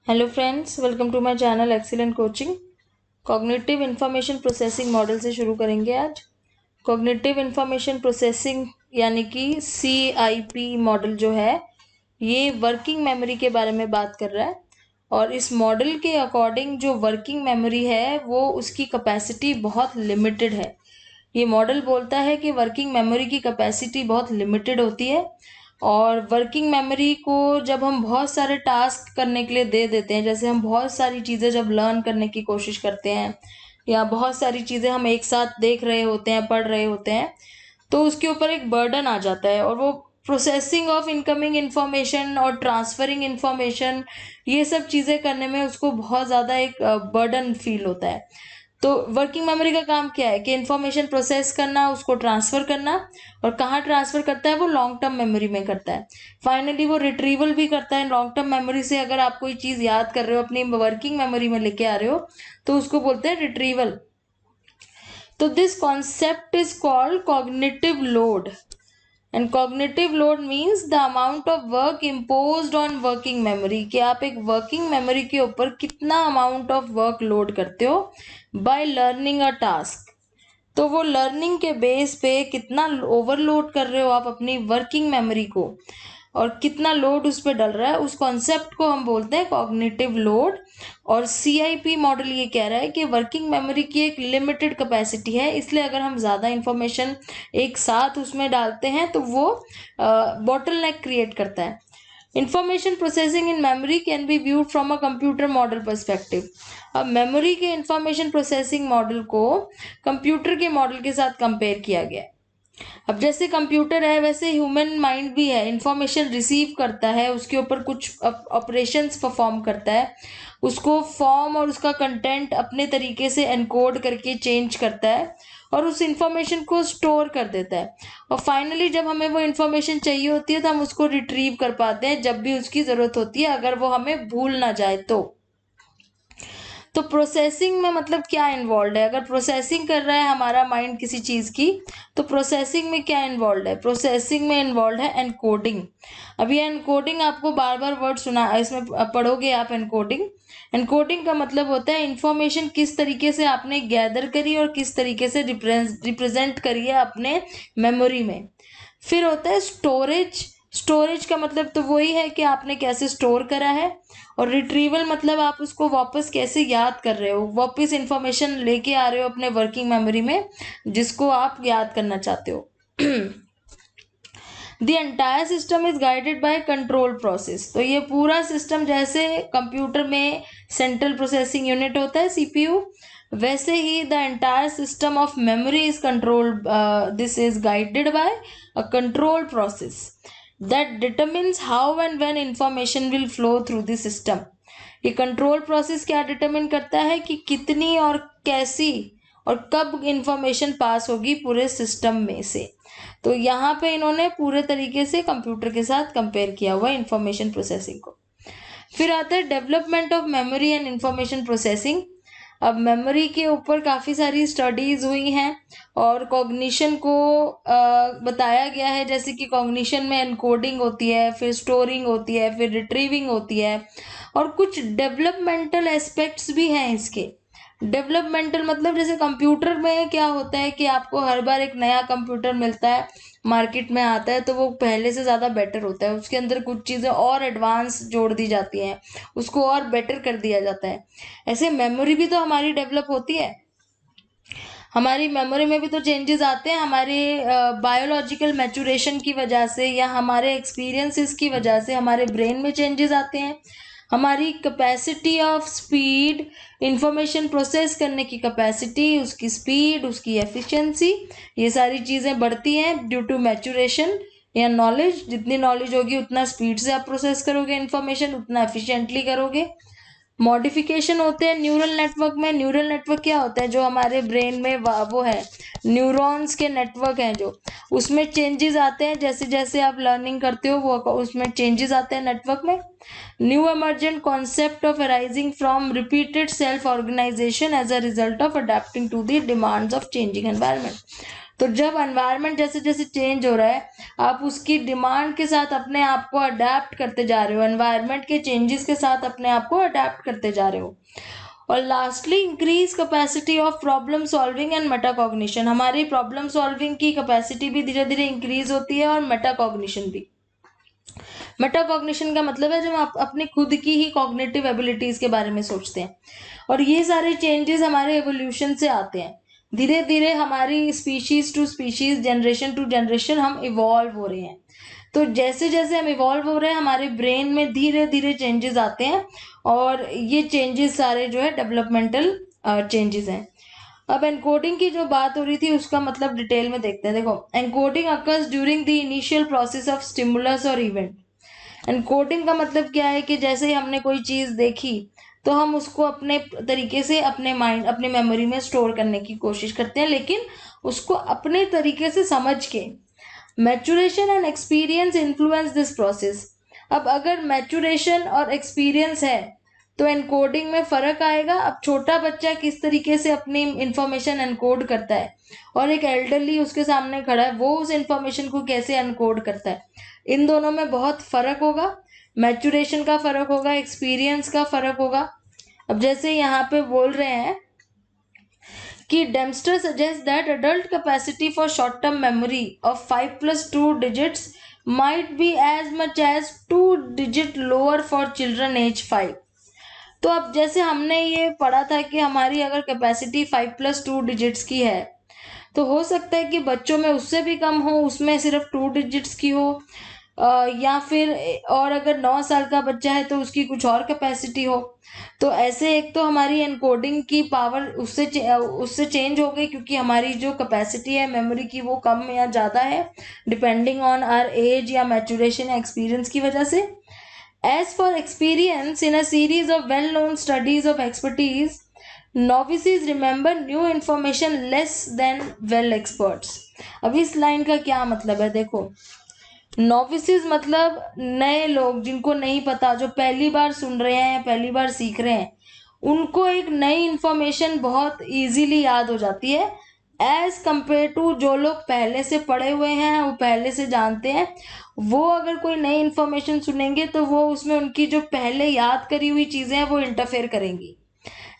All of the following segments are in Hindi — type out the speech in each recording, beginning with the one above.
Hello friends, welcome to my channel excellent coaching. Cognitive information processing model से शुरू करेंगे आज। कॉग्निटिव इंफॉर्मेशन प्रोसेसिंग यानी कि CIP मॉडल जो है ये वर्किंग मेमोरी के बारे में बात कर रहा है। और इस मॉडल के अकॉर्डिंग जो वर्किंग मेमोरी है वो उसकी कैपेसिटी बहुत लिमिटेड है। ये मॉडल बोलता है कि वर्किंग मेमोरी की कैपेसिटी बहुत लिमिटेड होती है और वर्किंग मेमोरी को जब हम बहुत सारे टास्क करने के लिए दे देते हैं, जैसे हम बहुत सारी चीज़ें जब लर्न करने की कोशिश करते हैं या बहुत सारी चीज़ें हम एक साथ देख रहे होते हैं, पढ़ रहे होते हैं, तो उसके ऊपर एक बर्डन आ जाता है और वो प्रोसेसिंग ऑफ इनकमिंग इंफॉर्मेशन और ट्रांसफरिंग इंफॉर्मेशन, ये सब चीज़ें करने में उसको बहुत ज़्यादा एक बर्डन फील होता है। तो वर्किंग मेमोरी का काम क्या है कि इंफॉर्मेशन प्रोसेस करना, उसको ट्रांसफर करना, और कहाँ ट्रांसफर करता है वो लॉन्ग टर्म मेमोरी में करता है। फाइनली वो रिट्रीवल भी करता है लॉन्ग टर्म मेमोरी से। अगर आप कोई चीज़ याद कर रहे हो, अपनी वर्किंग मेमोरी में लेके आ रहे हो, तो उसको बोलते हैं रिट्रीवल। तो this concept is called cognitive load. And cognitive load means the amount of work imposed on working memory, कि आप एक वर्किंग मेमोरी के ऊपर कितना अमाउंट ऑफ वर्क लोड करते हो बाय लर्निंग अ टास्क। तो वो लर्निंग के बेस पे कितना ओवरलोड कर रहे हो आप अपनी वर्किंग मेमोरी को और कितना लोड उस पर डल रहा है, उस कॉन्सेप्ट को हम बोलते हैं कॉग्निटिव लोड। और CIP मॉडल ये कह रहा है कि वर्किंग मेमोरी की एक लिमिटेड कैपेसिटी है, इसलिए अगर हम ज़्यादा इंफॉर्मेशन एक साथ उसमें डालते हैं तो वो बॉटलनेक क्रिएट करता है। Information processing in memory can be viewed from a computer model perspective. अब मेमोरी के इंफॉर्मेशन प्रोसेसिंग मॉडल को कंप्यूटर के मॉडल के साथ कंपेयर किया गया है। अब जैसे कंप्यूटर है वैसे ह्यूमन माइंड भी है, इंफॉर्मेशन रिसीव करता है, उसके ऊपर कुछ ऑपरेशंस परफॉर्म करता है, उसको फॉर्म और उसका कंटेंट अपने तरीके से एनकोड करके चेंज करता है और उस इंफॉर्मेशन को स्टोर कर देता है। और फाइनली जब हमें वो इंफॉर्मेशन चाहिए होती है तो हम उसको रिट्रीव कर पाते हैं जब भी उसकी ज़रूरत होती है, अगर वो हमें भूल ना जाए तो। तो प्रोसेसिंग में मतलब क्या इन्वॉल्व है? अगर प्रोसेसिंग कर रहा है हमारा माइंड किसी चीज़ की, तो प्रोसेसिंग में क्या इन्वॉल्व है? प्रोसेसिंग में इन्वॉल्व है एनकोडिंग। अब ये एनकोडिंग आपको बार बार वर्ड सुना, इसमें पढ़ोगे आप एनकोडिंग। एनकोडिंग का मतलब होता है इंफॉर्मेशन किस तरीके से आपने गैदर करी और किस तरीके से रिप्रेजेंट करी है अपने मेमोरी में। फिर होता है स्टोरेज। स्टोरेज का मतलब तो वही है कि आपने कैसे स्टोर करा है। और रिट्रीवल मतलब आप उसको वापस कैसे याद कर रहे हो, वापस इंफॉर्मेशन लेके आ रहे हो अपने वर्किंग मेमोरी में जिसको आप याद करना चाहते हो। The entire system is guided by control process. तो ये पूरा सिस्टम जैसे कंप्यूटर में सेंट्रल प्रोसेसिंग यूनिट होता है CPU, वैसे ही the entire system of memory is controlled, this is guided by a control process that determines how and when information will flow through the system। ये कंट्रोल प्रोसेस क्या डिटरमिन करता है कि कितनी और कैसी और कब इंफॉर्मेशन पास होगी पूरे सिस्टम में से। तो यहाँ पे इन्होंने पूरे तरीके से कंप्यूटर के साथ कंपेयर किया हुआ इंफॉर्मेशन प्रोसेसिंग को। फिर आता है development of memory and information processing. अब मेमोरी के ऊपर काफ़ी सारी स्टडीज़ हुई हैं और कॉग्निशन को बताया गया है, जैसे कि कॉग्निशन में एनकोडिंग होती है, फिर स्टोरिंग होती है, फिर रिट्रीविंग होती है, और कुछ डेवलपमेंटल एस्पेक्ट्स भी हैं इसके। डेवलपमेंटल मतलब जैसे कंप्यूटर में क्या होता है कि आपको हर बार एक नया कंप्यूटर मिलता है, मार्केट में आता है, तो वो पहले से ज़्यादा बेटर होता है, उसके अंदर कुछ चीज़ें और एडवांस जोड़ दी जाती हैं, उसको और बेटर कर दिया जाता है। ऐसे मेमोरी भी तो हमारी डेवलप होती है, हमारी मेमोरी में भी तो चेंजेस आते हैं हमारे बायोलॉजिकल मैचुरेशन की वजह से या हमारे एक्सपीरियंसेस की वजह से हमारे ब्रेन में चेंजेस आते हैं। हमारी capacity of speed, information process करने की कैपेसिटी, उसकी स्पीड, उसकी एफिशिएंसी, ये सारी चीज़ें बढ़ती हैं ड्यू टू मैचुरेशन या नॉलेज। जितनी नॉलेज होगी उतना स्पीड से आप प्रोसेस करोगे इन्फॉर्मेशन, उतना एफिशिएंटली करोगे। मॉडिफिकेशन होते हैं न्यूरल नेटवर्क में। न्यूरल नेटवर्क क्या होता है? जो हमारे ब्रेन में वो है, न्यूरॉन्स के नेटवर्क हैं जो, उसमें चेंजेस आते हैं जैसे जैसे आप लर्निंग करते हो, वो उसमें चेंजेस आते हैं नेटवर्क में। New emergent concept of arising from repeated self organisation as a result of adapting to the demands of changing environment. तो जब एनवायरनमेंट जैसे जैसे चेंज हो रहा है, आप उसकी डिमांड के साथ अपने आप को अडेप्ट करते जा रहे हो, एनवायरनमेंट के चेंजेस के साथ अपने आप को अडेप्ट करते जा रहे हो। और lastly, increase capacity of problem solving and metacognition. हमारी प्रॉब्लम सॉल्विंग की कैपेसिटी भी धीरे धीरे इंक्रीज होती है और मेटाकॉग्निशन भी। मेटाकॉग्निशन का मतलब है जब आप अपनी खुद की ही कॉग्निटिव एबिलिटीज के बारे में सोचते हैं। और ये सारे चेंजेस हमारे एवोल्यूशन से आते हैं। धीरे धीरे हमारी species to species, generation to generation हम इवॉल्व हो रहे हैं। तो जैसे जैसे हम इवॉल्व हो रहे हैं, हमारे ब्रेन में धीरे धीरे चेंजेस आते हैं, और ये चेंजेस सारे जो है डेवलपमेंटल चेंजेस हैं। अब एनकोडिंग की जो बात हो रही थी उसका मतलब डिटेल में देखते हैं। देखो, encoding occurs during the initial process of stimulus और इवेंट। एनकोडिंग का मतलब क्या है कि जैसे ही हमने कोई चीज देखी तो हम उसको अपने तरीके से अपने माइंड, अपनी मेमोरी में स्टोर करने की कोशिश करते हैं, लेकिन उसको अपने तरीके से समझ के। Maturation and experience influence this process. अब अगर मैचुरेशन और एक्सपीरियंस है तो एनकोडिंग में फर्क आएगा। अब छोटा बच्चा किस तरीके से अपनी इंफॉर्मेशन एनकोड करता है और एक एल्डरली उसके सामने खड़ा है, वो उस इंफॉर्मेशन को कैसे एनकोड करता है, इन दोनों में बहुत फर्क होगा। मैचुरेशन का फर्क होगा, एक्सपीरियंस का फर्क होगा। अब जैसे यहाँ पे बोल रहे हैं कि Dempster suggest that adult capacity for short term memory of 5+2 digits might be as much as 2 digit lower for children age 5। तो अब जैसे हमने ये पढ़ा था कि हमारी अगर कैपेसिटी 5+2 डिजिट्स की है, तो हो सकता है कि बच्चों में उससे भी कम हो, उसमें सिर्फ 2 डिजिट्स की हो, या फिर और अगर 9 साल का बच्चा है तो उसकी कुछ और कैपेसिटी हो। तो ऐसे एक तो हमारी एनकोडिंग की पावर उससे चेंज हो गई, क्योंकि हमारी जो कैपेसिटी है मेमोरी की वो कम या ज़्यादा है, डिपेंडिंग ऑन आवर एज या मैचुरेशन या एक्सपीरियंस की वजह से। As for experience, in a series of well-known studies of expertise, novices remember new information less than well experts. अब इस लाइन का क्या मतलब है? देखो, नोविसेस मतलब नए लोग, जिनको नहीं पता, जो पहली बार सुन रहे हैं, पहली बार सीख रहे हैं, उनको एक नई इंफॉर्मेशन बहुत इजीली याद हो जाती है, एज कंपेयर टू जो लोग पहले से पढ़े हुए हैं, वो पहले से जानते हैं। वो अगर कोई नई इंफॉर्मेशन सुनेंगे तो वो उसमें उनकी जो पहले याद करी हुई चीज़ें हैं वो इंटरफेयर करेंगी।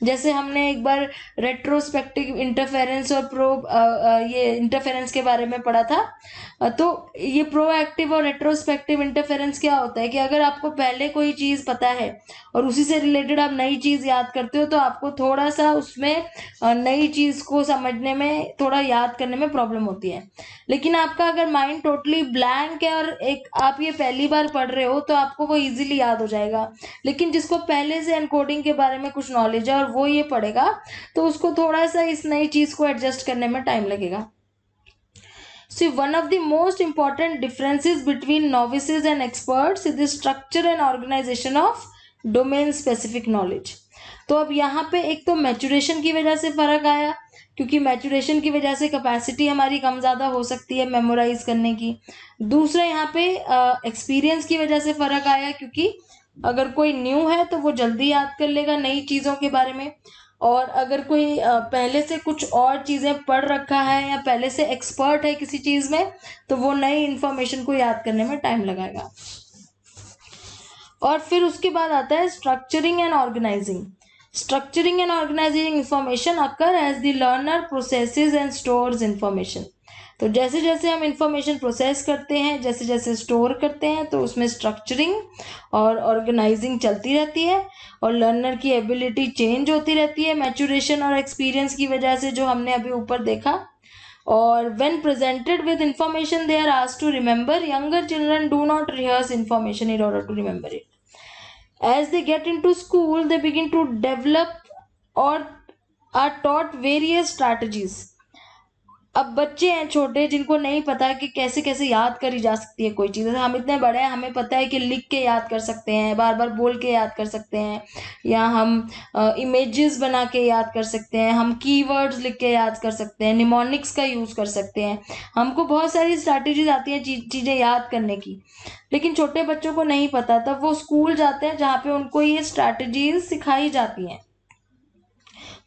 जैसे हमने एक बार रेट्रोस्पेक्टिव इंटरफेरेंस और ये इंटरफेरेंस के बारे में पढ़ा था। तो ये प्रोएक्टिव और रेट्रोस्पेक्टिव इंटरफेरेंस क्या होता है कि अगर आपको पहले कोई चीज़ पता है और उसी से रिलेटेड आप नई चीज़ याद करते हो, तो आपको थोड़ा सा उसमें नई चीज़ को समझने में, थोड़ा याद करने में प्रॉब्लम होती है। लेकिन आपका अगर माइंड टोटली ब्लैंक है और एक आप ये पहली बार पढ़ रहे हो, तो आपको वो इजीली याद हो जाएगा। लेकिन जिसको पहले से एनकोडिंग के बारे में कुछ नॉलेज है और वो ये पढ़ेगा, तो उसको थोड़ा सा इस नई चीज़ को एडजस्ट करने में टाइम लगेगा। See, one of the most important differences between novices and experts is the structure and organization of domain specific knowledge. तो अब यहाँ पे एक तो मैचुरेशन की वजह से फर्क आया, क्योंकि मैचुरेशन की वजह से कैपेसिटी हमारी कम ज़्यादा हो सकती है मेमोराइज करने की। दूसरा यहाँ पे एक्सपीरियंस की वजह से फर्क आया, क्योंकि अगर कोई न्यू है तो वो जल्दी याद कर लेगा नई चीज़ों के बारे में, और अगर कोई पहले से कुछ और चीज़ें पढ़ रखा है या पहले से एक्सपर्ट है किसी चीज़ में, तो वो नई इंफॉर्मेशन को याद करने में टाइम लगाएगा। और फिर उसके बाद आता है structuring and organising. Structuring and organising information occur as the learner processes and stores information. तो जैसे जैसे हम इंफॉर्मेशन प्रोसेस करते हैं, जैसे जैसे स्टोर करते हैं, तो उसमें स्ट्रक्चरिंग और ऑर्गेनाइजिंग चलती रहती है, और लर्नर की एबिलिटी चेंज होती रहती है मैचुरेशन और एक्सपीरियंस की वजह से, जो हमने अभी ऊपर देखा। और when presented with information they are asked to remember. Younger children do not rehearse information in order to remember it. As they get into school, they begin to develop or are taught various strategies. अब बच्चे हैं छोटे, जिनको नहीं पता कि कैसे कैसे याद करी जा सकती है कोई चीज़। हम इतने बड़े हैं, हमें पता है कि लिख के याद कर सकते हैं, बार बार बोल के याद कर सकते हैं, या हम इमेजेस बना के याद कर सकते हैं, हम कीवर्ड्स लिख के याद कर सकते हैं, निमोनिक्स का यूज़ कर सकते हैं। हमको बहुत सारी स्ट्रैटेजीज आती हैं चीज़ें याद करने की। लेकिन छोटे बच्चों को नहीं पता, तब वो स्कूल जाते हैं जहाँ पे उनको ये स्ट्रैटेजीज सिखाई जाती हैं।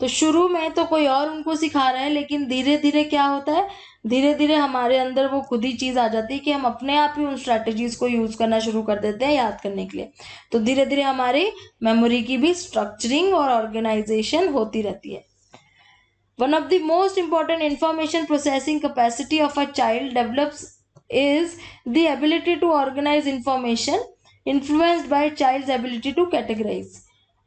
तो शुरू में तो कोई और उनको सिखा रहा है, लेकिन धीरे धीरे क्या होता है, धीरे धीरे हमारे अंदर वो खुद ही चीज आ जाती है कि हम अपने आप ही उन स्ट्रैटेजीज को यूज करना शुरू कर देते हैं याद करने के लिए। तो धीरे धीरे हमारी मेमोरी की भी स्ट्रक्चरिंग और ऑर्गेनाइजेशन होती रहती है। One of the most important information processing capacity of a child develops is the ability to organize information, influenced by child's ability to categorize.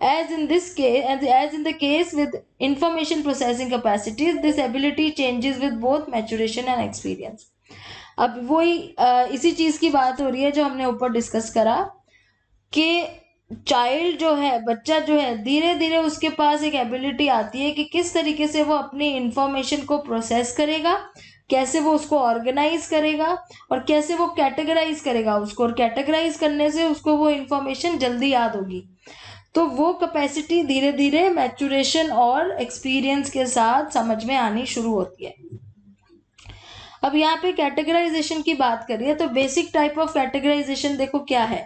As in this case, as in the case with information processing capacities, this ability changes with both maturation and experience. अब वही इसी चीज की बात हो रही है जो हमने ऊपर डिस्कस करा कि चाइल्ड जो है, बच्चा जो है, धीरे धीरे उसके पास एक एबिलिटी आती है कि किस तरीके से वो अपनी इंफॉर्मेशन को प्रोसेस करेगा, कैसे वो उसको ऑर्गेनाइज करेगा और कैसे वो कैटेगराइज करेगा उसको, और कैटेगराइज करने से उसको वो इंफॉर्मेशन जल्दी याद होगी। तो वो कैपेसिटी धीरे धीरे मैच्योरेशन और एक्सपीरियंस के साथ समझ में आनी शुरू होती है। अब यहाँ पे कैटेगराइजेशन की बात करिए तो बेसिक टाइप ऑफ कैटेगराइजेशन देखो क्या है।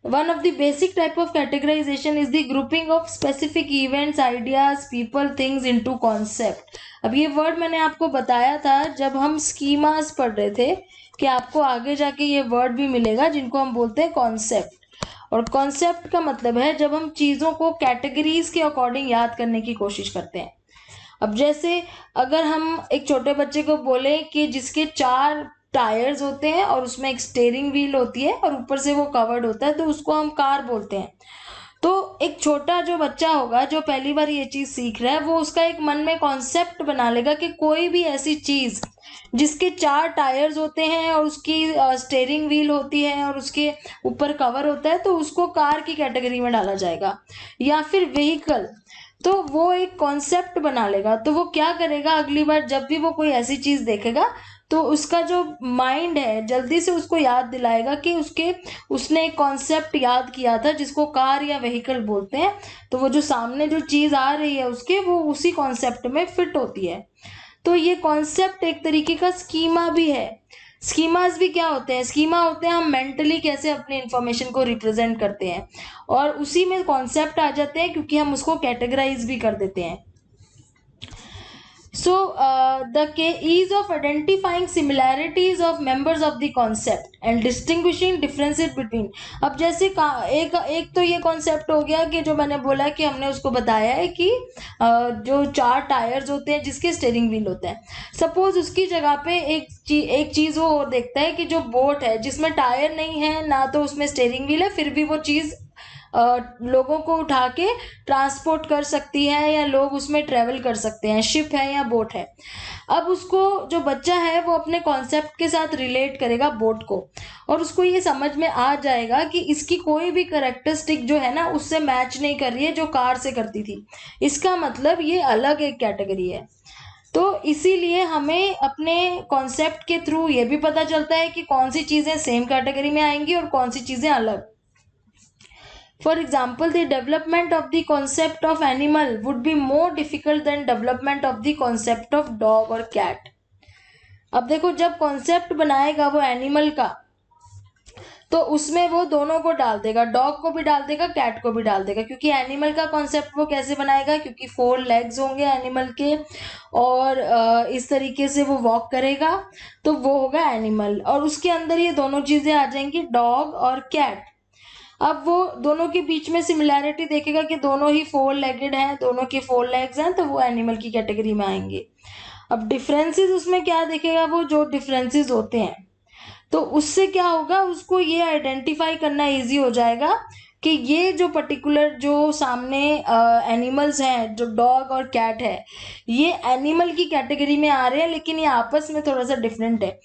One of the basic type of categorization is the grouping of specific events, ideas, people, things into concept. अब ये वर्ड मैंने आपको बताया था जब हम स्कीमास पढ़ रहे थे कि आपको आगे जाके ये वर्ड भी मिलेगा जिनको हम बोलते हैं कॉन्सेप्ट। और कॉन्सेप्ट का मतलब है जब हम चीज़ों को कैटेगरीज के अकॉर्डिंग याद करने की कोशिश करते हैं। अब जैसे अगर हम एक छोटे बच्चे को बोले कि जिसके 4 टायर्स होते हैं और उसमें एक स्टेयरिंग व्हील होती है और ऊपर से वो कवर्ड होता है, तो उसको हम कार बोलते हैं। तो एक छोटा जो बच्चा होगा जो पहली बार ये चीज सीख रहा है, वो उसका एक मन में कॉन्सेप्ट बना लेगा कि कोई भी ऐसी चीज जिसके 4 टायर्स होते हैं और उसकी स्टेयरिंग व्हील होती है और उसके ऊपर कवर होता है, तो उसको कार की कैटेगरी में डाला जाएगा, या फिर व्हीकल। तो वो एक कॉन्सेप्ट बना लेगा। तो वो क्या करेगा, अगली बार जब भी वो कोई ऐसी चीज देखेगा तो उसका जो माइंड है जल्दी से उसको याद दिलाएगा कि उसने एक कॉन्सेप्ट याद किया था जिसको कार या व्हीकल बोलते हैं। तो वो जो सामने जो चीज आ रही है उसके, वो उसी कॉन्सेप्ट में फिट होती है। तो ये कॉन्सेप्ट एक तरीके का स्कीमा भी है। स्कीमास भी क्या होते हैं, स्कीमा होते हैं हम मेंटली कैसे अपनी इंफॉर्मेशन को रिप्रेजेंट करते हैं, और उसी में कॉन्सेप्ट आ जाते हैं क्योंकि हम उसको कैटेगराइज भी कर देते हैं। So the ease of identifying similarities of members of the concept and distinguishing differences between। अब जैसे एक तो ये कॉन्सेप्ट हो गया कि जो मैंने बोला कि हमने उसको बताया है कि जो 4 टायर्स होते हैं जिसके स्टीयरिंग व्हील होता है। सपोज उसकी जगह पे एक चीज वो और देखता है कि जो बोट है जिसमें टायर नहीं है ना तो उसमें स्टीयरिंग व्हील है, फिर भी वो चीज लोगों को उठा के ट्रांसपोर्ट कर सकती है या लोग उसमें ट्रेवल कर सकते हैं, शिप है या बोट है। अब उसको जो बच्चा है वो अपने कॉन्सेप्ट के साथ रिलेट करेगा बोट को, और उसको ये समझ में आ जाएगा कि इसकी कोई भी करेक्टरिस्टिक जो है ना उससे मैच नहीं कर रही है जो कार से करती थी, इसका मतलब ये अलग एक कैटेगरी है। तो इसीलिए हमें अपने कॉन्सेप्ट के थ्रू ये भी पता चलता है कि कौन सी चीजें सेम कैटेगरी में आएंगी और कौन सी चीजें अलग। For example, the development of the concept of animal would be more difficult than development of the concept of dog or cat. अब देखो जब कॉन्सेप्ट बनाएगा वो एनिमल का, तो उसमें वो दोनों को डाल देगा, डॉग को भी डाल देगा, कैट को भी डाल देगा, क्योंकि एनिमल का कॉन्सेप्ट वो कैसे बनाएगा, क्योंकि 4 लेग्स होंगे एनिमल के और इस तरीके से वो वॉक करेगा, तो वो होगा एनिमल, और उसके अंदर ये दोनों चीजें आ जाएंगी, डॉग और कैट। अब वो दोनों के बीच में सिमिलैरिटी देखेगा कि दोनों ही 4 लेगेड हैं, दोनों के 4 लेग्स हैं, तो वो एनिमल की कैटेगरी में आएंगे। अब डिफरेंसेस उसमें क्या देखेगा, वो जो डिफरेंसेस होते हैं, तो उससे क्या होगा, उसको ये आइडेंटिफाई करना इजी हो जाएगा कि ये जो पर्टिकुलर जो सामने एनिमल्स हैं, जो डॉग और कैट है, ये एनिमल की कैटेगरी में आ रहे हैं, लेकिन ये आपस में थोड़ा सा डिफरेंट है।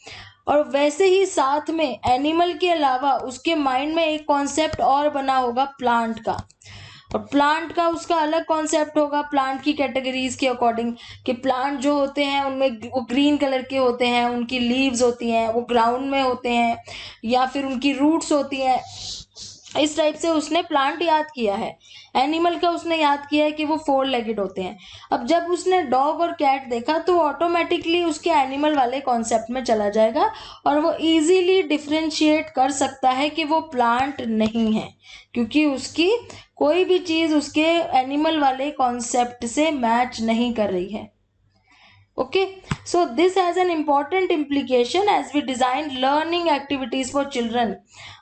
और वैसे ही साथ में एनिमल के अलावा उसके माइंड में एक कॉन्सेप्ट और बना होगा प्लांट का, और प्लांट का उसका अलग कॉन्सेप्ट होगा प्लांट की कैटेगरीज के अकॉर्डिंग, कि प्लांट जो होते हैं उनमें वो ग्रीन कलर के होते हैं, उनकी लीव्स होती हैं, वो ग्राउंड में होते हैं, या फिर उनकी रूट्स होती हैं, इस टाइप से उसने प्लांट याद किया है, एनिमल का उसने याद किया है कि वो 4 लेगेड होते हैं। अब जब उसने डॉग और कैट देखा तो ऑटोमेटिकली उसके एनिमल वाले कॉन्सेप्ट में चला जाएगा और वो इजीली डिफरेंशिएट कर सकता है कि वो प्लांट नहीं है, क्योंकि उसकी कोई भी चीज उसके एनिमल वाले कॉन्सेप्ट से मैच नहीं कर रही है। Okay, so this has an important implication as we design learning activities for children.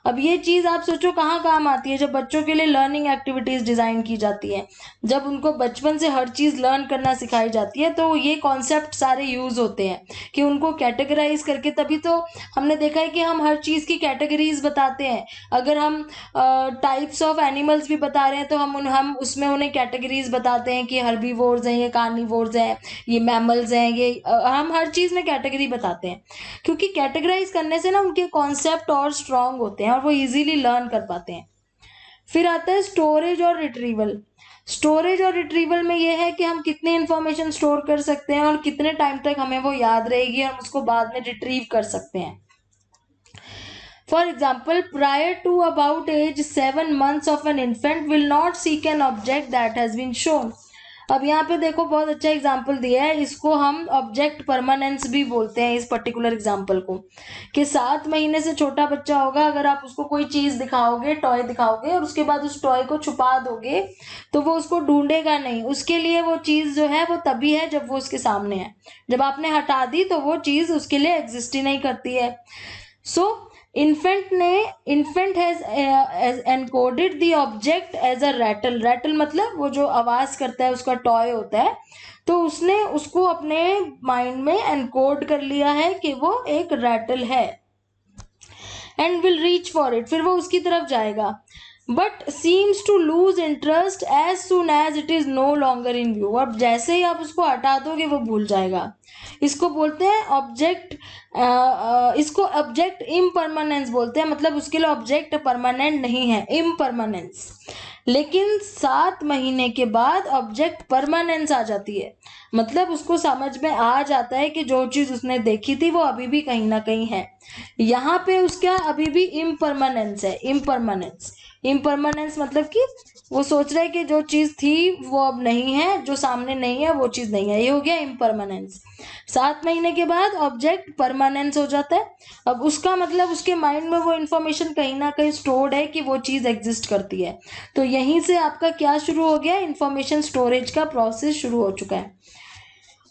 अब ये चीज आप सोचो कहाँ काम आती है, जब बच्चों के लिए लर्निंग एक्टिविटीज डिजाइन की जाती है, जब उनको बचपन से हर चीज लर्न करना सिखाई जाती है, तो ये कॉन्सेप्ट सारे यूज होते हैं कि उनको कैटेगराइज करके, तभी तो हमने देखा है कि हम हर चीज की कैटेगरीज बताते हैं। अगर हम टाइप्स ऑफ एनिमल्स भी बता रहे हैं तो हम उसमें उन्हें कैटेगरीज बताते हैं कि हर्बीवोर्स हैं, ये कार्निवोर्स हैं, ये मैमल्स हैं, ये हम हर चीज में कैटेगरी बताते हैं, क्योंकि कैटेगराइज करने से ना उनके कॉन्सेप्ट और स्ट्रांग होते हैं और वो इजीली लर्न कर पाते हैं। फिर आता है स्टोरेज और रिट्रीवल। स्टोरेज और रिट्रीवल में ये है कि हम कितनी इंफॉर्मेशन स्टोर कर सकते हैं और कितने टाइम तक हमें वो याद रहेगी, हम उसको बाद में रिट्रीव कर सकते हैं। For example, prior to about age 7 months of an infant will not seek an object that has been shown. अब यहाँ पे देखो बहुत अच्छा एग्जाम्पल दिया है, इसको हम ऑब्जेक्ट परमानेंस भी बोलते हैं इस पर्टिकुलर एग्जाम्पल को, कि 7 महीने से छोटा बच्चा होगा, अगर आप उसको कोई चीज दिखाओगे, टॉय दिखाओगे और उसके बाद उस टॉय को छुपा दोगे तो वो उसको ढूंढेगा नहीं, उसके लिए वो चीज जो है वो तभी है जब वो उसके सामने है, जब आपने हटा दी तो वो चीज उसके लिए एग्जिस्ट ही नहीं करती है। सो infant has encoded the object as a rattle मतलब वो जो आवाज करता है उसका टॉय होता है, तो उसने उसको अपने माइंड में एनकोड कर लिया है कि वो एक रैटल है, and will reach for it, फिर वो उसकी तरफ जाएगा, but seems to lose interest as soon as it is no longer in view. अब जैसे ही आप उसको हटा दोगे वो भूल जाएगा। इसको बोलते हैं ऑब्जेक्ट, इसको ऑब्जेक्ट इम्परमानेंस बोलते हैं, मतलब उसके लिए ऑब्जेक्ट परमानेंट नहीं है, इम्परमानेंस। लेकिन 7 महीने के बाद ऑब्जेक्ट परमानेंस आ जाती है, मतलब उसको समझ में आ जाता है कि जो चीज उसने देखी थी वो अभी भी कहीं ना कहीं है। यहाँ पे उसका अभी भी इम्परमानेंस है, इम्परमानेंस। इम्परमानेंस मतलब कि वो सोच रहा है कि जो चीज थी वो अब नहीं है, जो सामने नहीं है वो चीज नहीं है, ये हो गया इम्परमानेंस। 7 महीने के बाद ऑब्जेक्ट परमानेंस हो जाता है। अब उसका मतलब उसके माइंड में वो इंफॉर्मेशन कहीं ना कहीं स्टोर्ड है कि वो चीज एग्जिस्ट करती है, तो यहीं से आपका क्या शुरू हो गया, इंफॉर्मेशन स्टोरेज का प्रोसेस शुरू हो चुका है।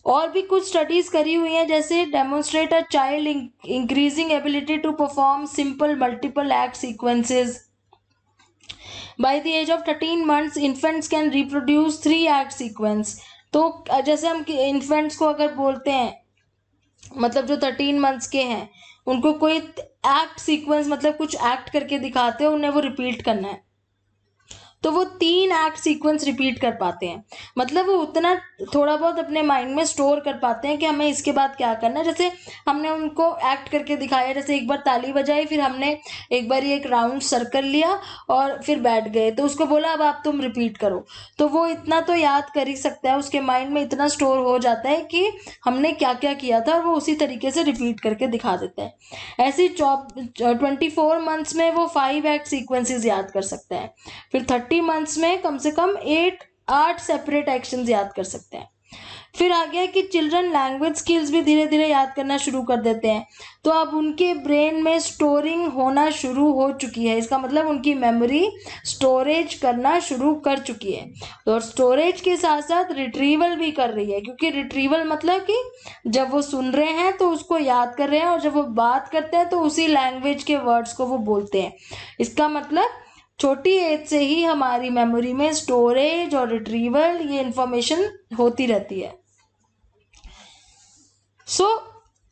और भी कुछ स्टडीज करी हुई हैं, जैसे demonstrate a child increasing ability to perform simple multiple act sequences. By the age of 13 months infants can reproduce 3 act sequence. तो जैसे हम इन्फेंट्स को अगर बोलते हैं, मतलब जो 13 मंथ्स के हैं, उनको कोई एक्ट सीक्वेंस मतलब कुछ एक्ट करके दिखाते हैं, उन्हें वो रिपीट करना है, तो वो 3 एक्ट सीक्वेंस रिपीट कर पाते हैं, मतलब वो उतना थोड़ा बहुत अपने माइंड में स्टोर कर पाते हैं कि हमें इसके बाद क्या करना है। जैसे हमने उनको एक्ट करके दिखाया, जैसे एक बार ताली बजाई, फिर हमने एक बार एक राउंड सर्कल लिया और फिर बैठ गए, तो उसको बोला अब आप तुम रिपीट करो, तो वो इतना तो याद कर ही सकता है, उसके माइंड में इतना स्टोर हो जाता है कि हमने क्या क्या किया था और वो उसी तरीके से रिपीट करके दिखा देता है। ऐसे 24 मंथ्स में वो 5 एक्ट सीक्वेंसेस याद कर सकता है, फिर 30 मंथ्स में कम से कम 8 सेपरेट एक्शंस याद कर सकते हैं। फिर आ गया कि चिल्ड्रन लैंग्वेज स्किल्स भी धीरे धीरे याद करना शुरू कर देते हैं, तो अब उनके ब्रेन में स्टोरिंग होना शुरू हो चुकी है, इसका मतलब उनकी मेमोरी स्टोरेज करना शुरू कर चुकी है, और स्टोरेज के साथ साथ रिट्रीवल भी कर रही है, क्योंकि रिट्रीवल मतलब कि जब वो सुन रहे हैं तो उसको याद कर रहे हैं, और जब वो बात करते हैं तो उसी लैंग्वेज के वर्ड्स को वो बोलते हैं। इसका मतलब छोटी एज से ही हमारी मेमोरी में स्टोरेज और रिट्रीवल ये इंफॉर्मेशन होती रहती है। सो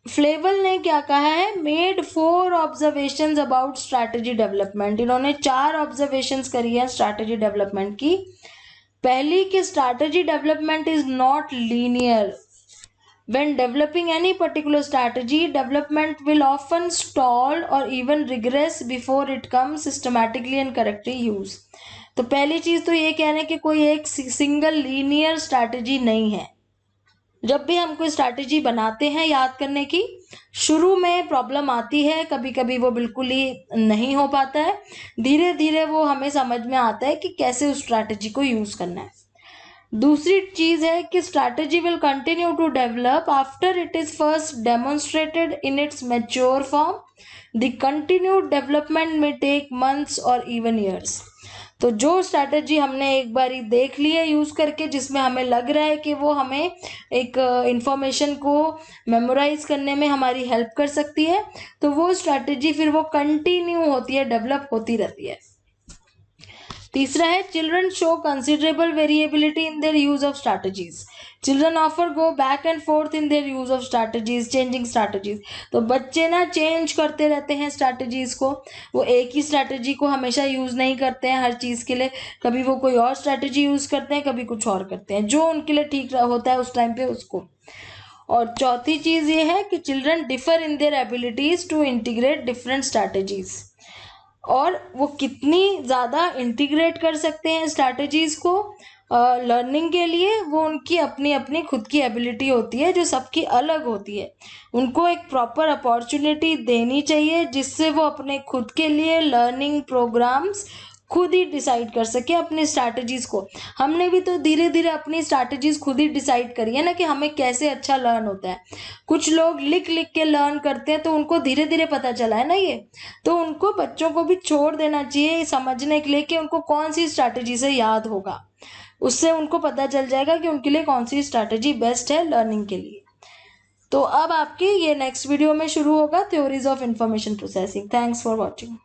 फ्लेवल ने क्या कहा है, made 4 observations about strategy development. इन्होंने 4 ऑब्जर्वेशंस करी है स्ट्रैटेजी डेवलपमेंट की। पहली कि strategy development is not linear. When developing any particular strategy, development will often stall or even regress before it comes systematically and correctly use. तो पहली चीज तो ये कहना है कि कोई एक सिंगल लीनियर स्ट्रैटेजी नहीं है, जब भी हम कोई स्ट्रैटेजी बनाते हैं याद करने की, शुरू में प्रॉब्लम आती है, कभी कभी वो बिल्कुल ही नहीं हो पाता है, धीरे धीरे वो हमें समझ में आता है कि कैसे उस स्ट्रैटेजी को यूज करना है। दूसरी चीज है कि strategy will continue to develop after it is first demonstrated in its mature form. The continued development में टेक मंथ्स और इवन ईयर्स। तो जो स्ट्रैटेजी हमने एक बारी देख ली है यूज करके, जिसमें हमें लग रहा है कि वो हमें एक इंफॉर्मेशन को मेमोराइज करने में हमारी हेल्प कर सकती है, तो वो स्ट्रैटेजी फिर वो कंटिन्यू होती है, डेवलप होती रहती है। तीसरा है children show considerable variability in their use of strategies. Children offer go back and fourth in their use of strategies, changing strategies. तो बच्चे ना चेंज करते रहते हैं स्ट्रैटेजीज को, वो एक ही स्ट्रैटेजी को हमेशा यूज नहीं करते हैं हर चीज के लिए, कभी वो कोई और स्ट्रैटेजी यूज करते हैं, कभी कुछ और करते हैं, जो उनके लिए ठीक होता है उस टाइम पे उसको। और चौथी चीज ये है कि children differ in their abilities to integrate different strategies. और वो कितनी ज़्यादा इंटीग्रेट कर सकते हैं स्ट्रैटेजीज को लर्निंग के लिए, वो उनकी अपनी अपनी खुद की एबिलिटी होती है, जो सबकी अलग होती है। उनको एक प्रॉपर अपॉर्चुनिटी देनी चाहिए जिससे वो अपने खुद के लिए लर्निंग प्रोग्राम्स खुद ही डिसाइड कर सके अपनी स्ट्रैटेजीज को। हमने भी तो धीरे धीरे अपनी स्ट्रैटेजीज खुद ही डिसाइड करी है ना कि हमें कैसे अच्छा लर्न होता है। कुछ लोग लिख लिख के लर्न करते हैं तो उनको धीरे धीरे पता चला है ना ये, तो उनको बच्चों को भी छोड़ देना चाहिए समझने के लिए कि उनको कौन सी स्ट्रैटेजी से याद होगा, उससे उनको पता चल जाएगा कि उनके लिए कौन सी स्ट्रैटेजी बेस्ट है लर्निंग के लिए। तो अब आपकी ये नेक्स्ट वीडियो में शुरू होगा theories of information processing. Thanks for watching.